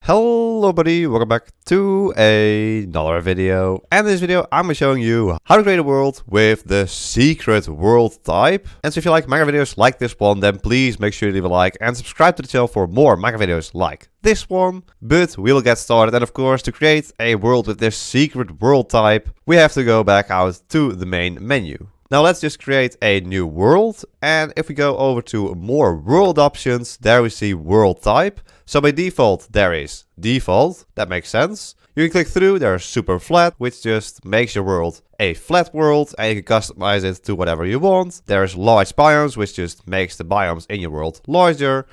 Hello buddy, welcome back to another video. And in this video I'm going to be showing you how to create a world with the secret world type. And so if you like Minecraft videos like this one, then please make sure you leave a like and subscribe to the channel for more Minecraft videos like this one. But we will get started, and of course to create a world with this secret world type, we have to go back out to the main menu. Now let's just create a new world, and if we go over to more world options, there we see world type. So by default there is default, that makes sense. You can click through, there's superflat, which just makes your world a flat world and you can customize it to whatever you want. There's large biomes, which just makes the biomes in your world larger.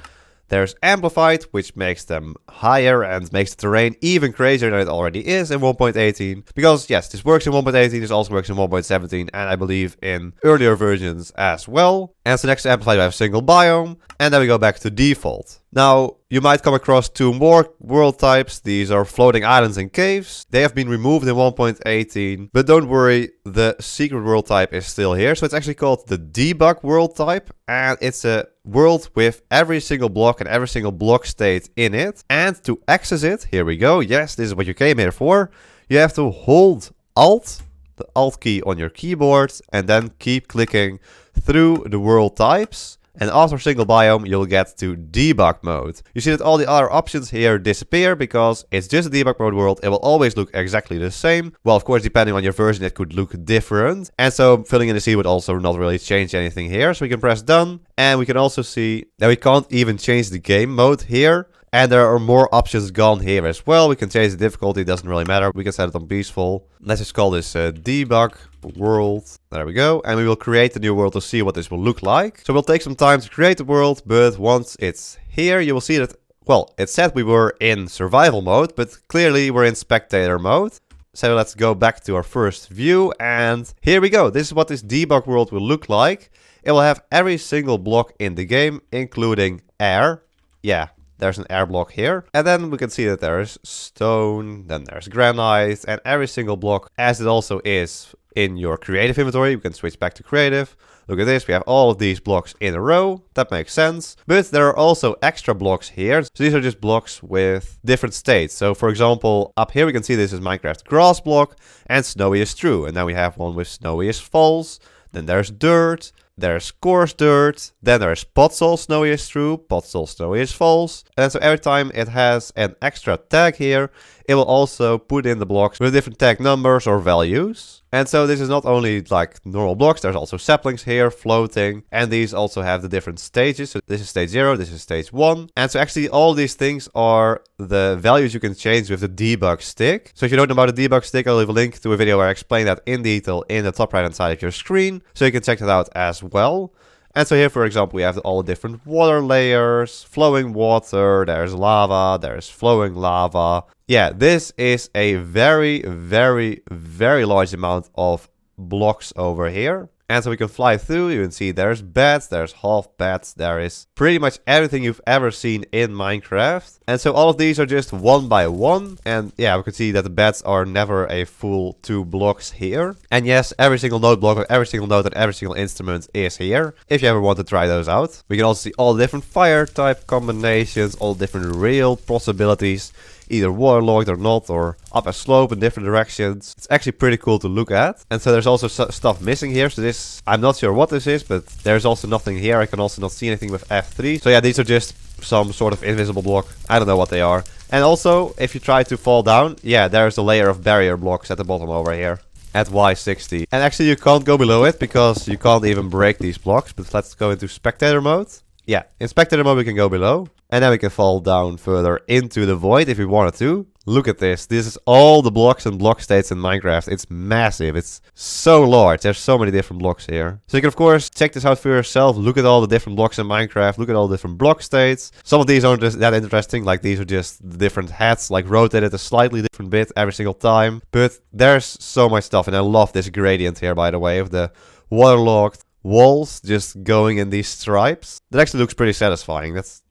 There's amplified, which makes them higher and makes the terrain even crazier than it already is in 1.18. Because yes, this works in 1.18, this also works in 1.17, and I believe in earlier versions as well. And so next to amplified we have single biome, and then we go back to default. Now, you might come across two more world types. These are floating islands and caves. They have been removed in 1.18, but don't worry, the secret world type is still here. So it's actually called the debug world type, and it's a world with every single block and every single block state in it. And to access it, here we go. Yes, this is what you came here for. You have to hold Alt, the Alt key on your keyboard, and then keep clicking through the world types. And after single biome, you'll get to debug mode. You see that all the other options here disappear because it's just a debug mode world. It will always look exactly the same. Well, of course, depending on your version, it could look different. And so filling in the sea would also not really change anything here. So we can press done. And we can also see that we can't even change the game mode here. And there are more options gone here as well. We can change the difficulty, it doesn't really matter. We can set it on peaceful. Let's just call this debug world. There we go. And we will create the new world to see what this will look like. So we'll take some time to create the world, but once it's here, you will see that, well, it said we were in survival mode, but clearly we're in spectator mode. So let's go back to our first view, and here we go. This is what this debug world will look like. It will have every single block in the game, including air. Yeah. There's an air block here. And then we can see that there's stone, then there's granite, and every single block, as it also is in your creative inventory. We can switch back to creative. Look at this, we have all of these blocks in a row. That makes sense. But there are also extra blocks here. So these are just blocks with different states. So for example, up here we can see this is Minecraft grass block and snowy is true. And then we have one with snowy is false. Then there's dirt. There's coarse dirt, then there's potsol snowy is true, potsol snowy is false. And so every time it has an extra tag here, it will also put in the blocks with different tag numbers or values. And so this is not only like normal blocks, there's also saplings here floating. And these also have the different stages. So this is stage 0, this is stage 1. And so actually all these things are the values you can change with the debug stick. So if you don't know about the debug stick, I'll leave a link to a video where I explain that in detail in the top right hand side of your screen. So you can check that out as well. And so here, for example, we have all the different water layers, flowing water, there's lava, there's flowing lava. Yeah, this is a very, very, very large amount of blocks over here. And so we can fly through, you can see there's beds, there's half beds, there is pretty much everything you've ever seen in Minecraft. And so all of these are just one by one. And yeah, we can see that the beds are never a full 2 blocks here. And yes, every single node block or every single node and every single instrument is here, if you ever want to try those out. We can also see all the different fire type combinations, all different real possibilities. Either waterlogged or not, or up a slope in different directions. It's actually pretty cool to look at. And so there's also stuff missing here. So this, I'm not sure what this is, but there's also nothing here. I can also not see anything with F3. So yeah, these are just some sort of invisible block. I don't know what they are. And also, if you try to fall down, yeah, there's a layer of barrier blocks at the bottom over here. At Y60. And actually you can't go below it because you can't even break these blocks. But let's go into spectator mode. Yeah, in spectator mode we can go below. And then we can fall down further into the void if we wanted to. Look at this. This is all the blocks and block states in Minecraft. It's massive. It's so large. There's so many different blocks here. So you can of course check this out for yourself. Look at all the different blocks in Minecraft. Look at all the different block states. Some of these aren't just that interesting. Like these are just the different hats. Like rotated a slightly different bit every single time. But there's so much stuff. And I love this gradient here, by the way, of the waterlogged walls just going in these stripes. That actually looks pretty satisfying. That's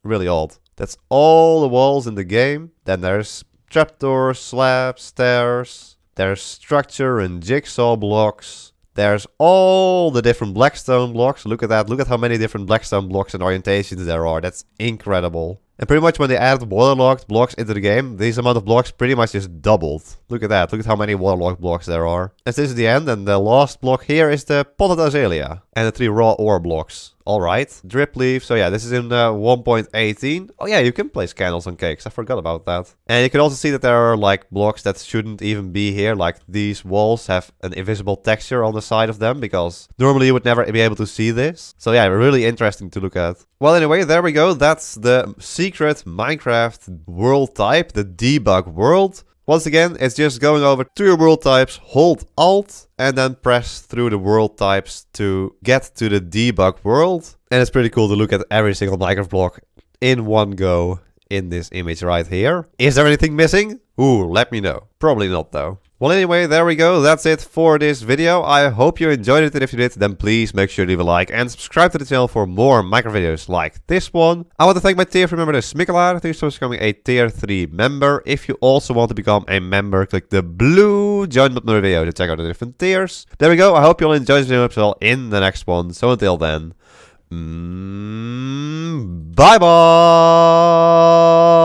really odd. That's all the walls in the game. Then there's trapdoors, slabs, stairs. There's structure and jigsaw blocks. There's all the different blackstone blocks. Look at that. Look at how many different blackstone blocks and orientations there are. That's incredible. And pretty much when they added waterlogged blocks into the game, this amount of blocks pretty much just doubled. Look at that. Look at how many waterlogged blocks there are. And this is the end, and the last block here is the potted azalea. And the 3 raw ore blocks. Alright. Drip leaf. So yeah, this is in 1.18. Oh yeah, you can place candles on cakes. I forgot about that. And you can also see that there are like blocks that shouldn't even be here. Like these walls have an invisible texture on the side of them, because normally you would never be able to see this. So yeah, really interesting to look at. Well, anyway, there we go. That's the secret Minecraft world type, the debug world. Once again, it's just going over to your world types, hold Alt, and then press through the world types to get to the debug world. And it's pretty cool to look at every single Minecraft block in one go in this image right here. Is there anything missing? Ooh, let me know. Probably not though. Well, anyway, there we go. That's it for this video. I hope you enjoyed it, and if you did, then please make sure to leave a like and subscribe to the channel for more Minecraft videos like this one. I want to thank my tier 3 member, Smikelaar. Thank you so much for becoming a tier 3 member. If you also want to become a member, click the blue join button on the video to check out the different tiers. There we go. I hope you'll enjoy this video as well in the next one. So until then, bye bye.